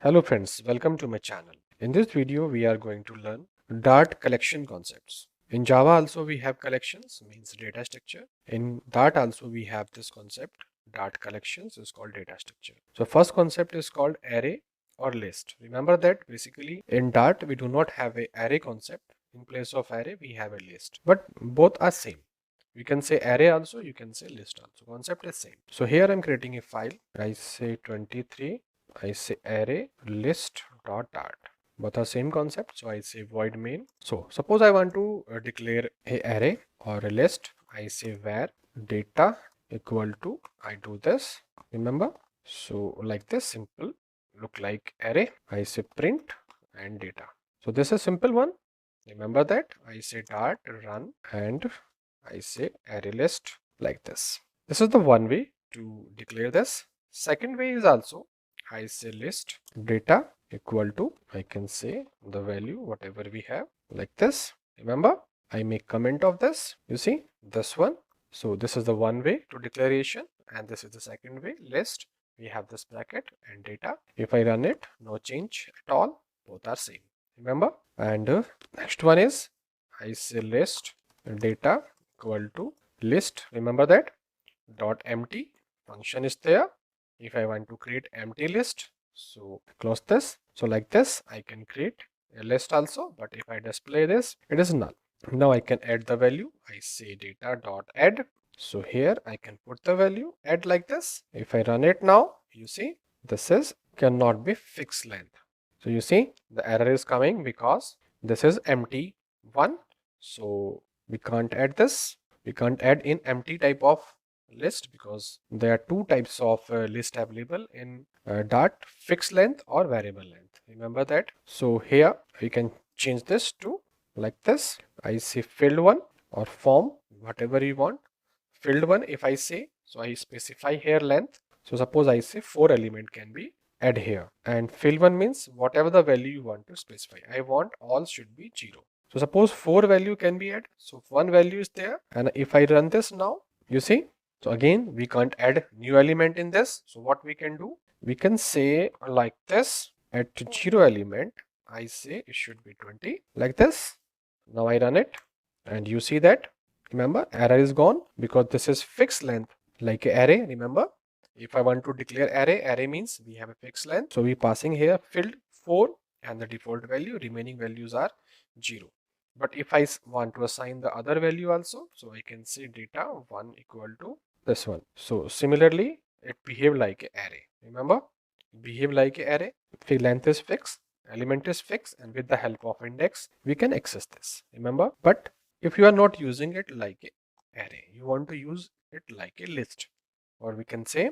Hello friends, welcome to my channel. In this video, we are going to learn Dart collection concepts. In Java also we have collections, means data structure. In Dart also we have this concept, Dart collections is called data structure. So first concept is called array or list. Remember that basically in Dart we do not have a array concept. In place of array we have a list, but both are same. You can say array also, you can say list also. Concept is same. So here I'm creating a file. I say 23. I say array list dot dart. Both are same concept. So I say void main. So suppose I want to declare a array or a list. I say var data equal to, I do this. Remember? So like this, simple, look like array. I say print and data. So this is simple one. Remember that. I say dart run and I say array list like this. This is the one way to declare this. Second way is also I say list data equal to, I can say the value whatever we have like this. Remember, I make comment of this. You see this one. So this is the one way to declaration and this is the second way. List, we have this bracket and data. If I run it, no change at all. Both are same. Remember, and next one is I say list data equal to list. Remember that dot empty function is there. If I want to create empty list, so close this. So like this, I can create a list also, but if I display this, it is null. Now I can add the value. I say data dot add. So here I can put the value add like this. If I run it now, you see this is cannot be fixed length. So you see the error is coming because this is empty one. So we can't add this. We can't add in empty type of list because there are two types of list available in Dart, fixed length or variable length. Remember that. So here we can change this to like this. I say filled one or form, whatever you want. Filled one, if I say, so I specify here length. So suppose I say 4 element can be add here, and fill one means whatever the value you want to specify. I want all should be 0. So suppose 4 value can be add. So one value is there, and if I run this now, you see. So again, we can't add new element in this. So what we can do? We can say like this, at 0 element, I say it should be 20 like this. Now I run it and you see that, remember, error is gone because this is fixed length like a array. Remember, if I want to declare array means we have a fixed length. So we passing here filled 4 and the default value, remaining values are 0. But if I want to assign the other value also, so I can say data 1 equal to this one. So similarly, it behave like an array. Remember, behave like an array. Length is fixed, element is fixed, and with the help of index, we can access this. Remember, but if you are not using it like an array, you want to use it like a list, or we can say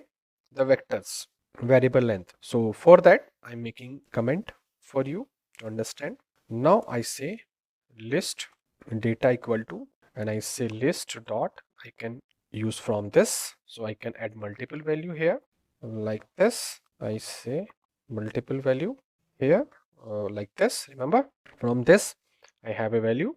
the vectors, variable length. So for that, I'm making comment for you to understand. Now I say list data equal to, and I say list dot, I can use from this. So I can add multiple value here like this. I say multiple value here like this. Remember, from this I have a value.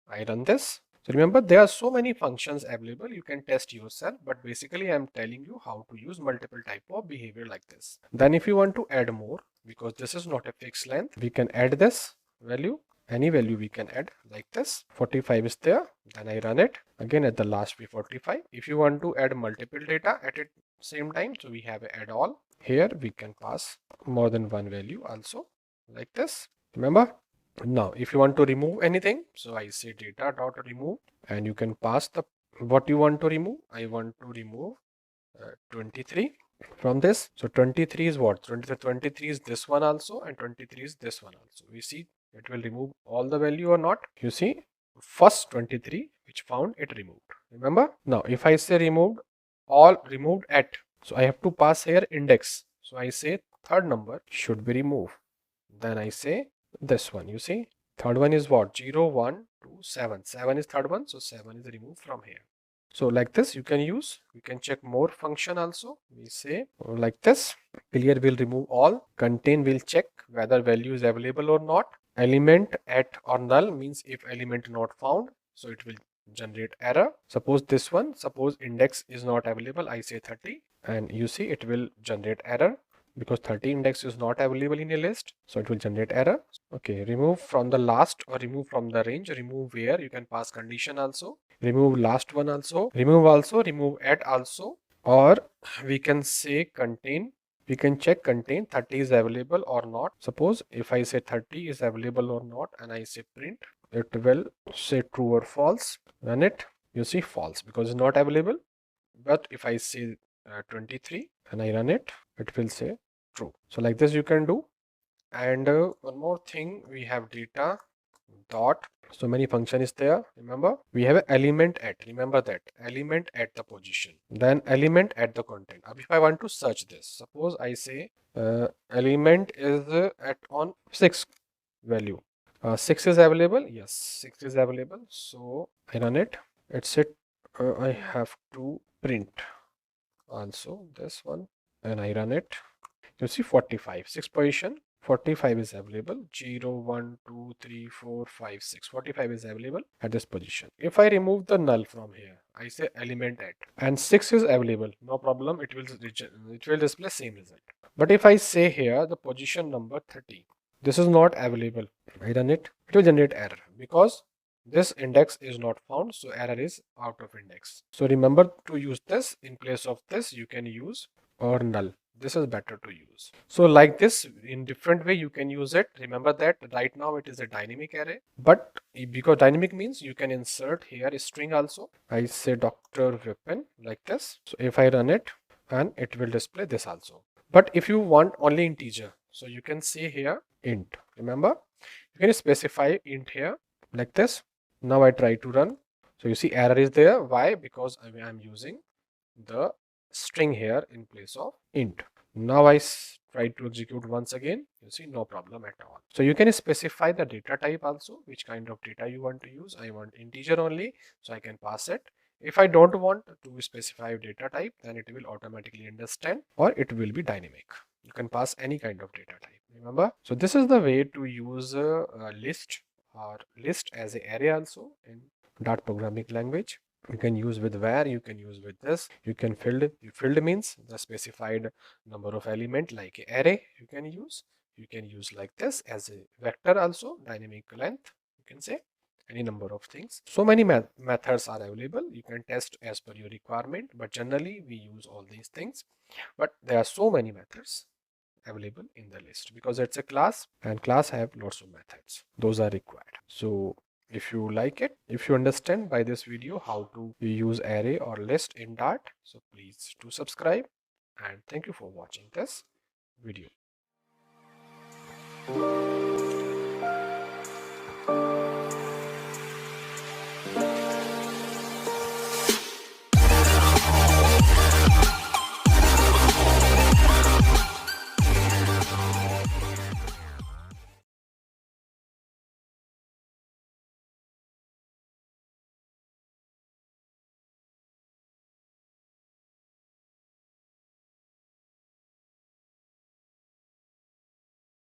I run this. So remember, there are so many functions available. You can test yourself, but basically I'm telling you how to use multiple type of behavior like this. Then if you want to add more, because this is not a fixed length, we can add this value. Any value we can add like this. 45 is there. Then I run it again at the last be 45. If you want to add multiple data at the same time, so we have a add all. Here we can pass more than one value also like this. Remember? Now, if you want to remove anything, so I say data dot remove, and you can pass the what you want to remove. I want to remove 23 from this. So 23 is what? 23 is this one also, and 23 is this one also. We see it will remove all the value or not. You see, first 23 which found it removed. Remember? Now, if I say removed all, removed at, so I have to pass here index. So I say third number should be removed. Then I say this one. You see, third one is what? 0, 1, 2, 7. 7 is third one, so 7 is removed from here. So like this you can use. We can check more function also. We say like this, clear will remove all, contain will check whether value is available or not, element at or null means if element not found, so it will generate error. Suppose this one, suppose index is not available, I say 30, and you see it will generate error. because 30 index is not available in a list, so it will generate error. Okay, remove from the last or remove from the range. Remove where you can pass condition also. Remove last one also. Remove also. Remove add also. Or we can say contain. We can check contain 30 is available or not. Suppose if I say 30 is available or not and I say print, it will say true or false. Run it. You see false because it's not available. But if I say 23 and I run it, it will say true. So like this you can do. And one more thing, we have data dot. So many function is there. Remember, we have an element at. Remember that element at the position. Then element at the content. If I want to search this, suppose I say element is at on 6 value. 6 is available. Yes, 6 is available. So I run it. It said I have to print also this one, and I run it. You see 45, 6 position, 45 is available. 0, 1, 2, 3, 4, 5, 6. 45 is available at this position. If I remove the null from here, I say element at, and 6 is available, no problem, it will display same result. But if I say here the position number 30, this is not available, I run it, it will generate error because this index is not found, so error is out of index. So remember to use this. In place of this, you can use or null. This is better to use. So like this, in different way you can use it. Remember that right now it is a dynamic array, but because dynamic means you can insert here a string also. I say Dr. Vipin like this. So if I run it, and it will display this also. But if you want only integer, so you can say here int. Remember, you can specify int here like this. Now I try to run. So you see error is there. Why? Because I am using the string here in place of int. Now I try to execute once again. You see no problem at all. So you can specify the data type also, which kind of data you want to use. I want integer only, so I can pass it. If I don't want to specify data type, then it will automatically understand, or it will be dynamic. You can pass any kind of data type. Remember? So this is the way to use a list or list as an array also in Dart programming language. You can use with where, you can use with this, you can field means the specified number of element like array you can use like this as a vector also, dynamic length, you can say any number of things. So many methods are available. You can test as per your requirement, but generally we use all these things. But there are so many methods available in the list because it's a class and class have lots of methods. Those are required. So if you like it, if you understand by this video how to use array or list in Dart, so please do subscribe, and thank you for watching this video.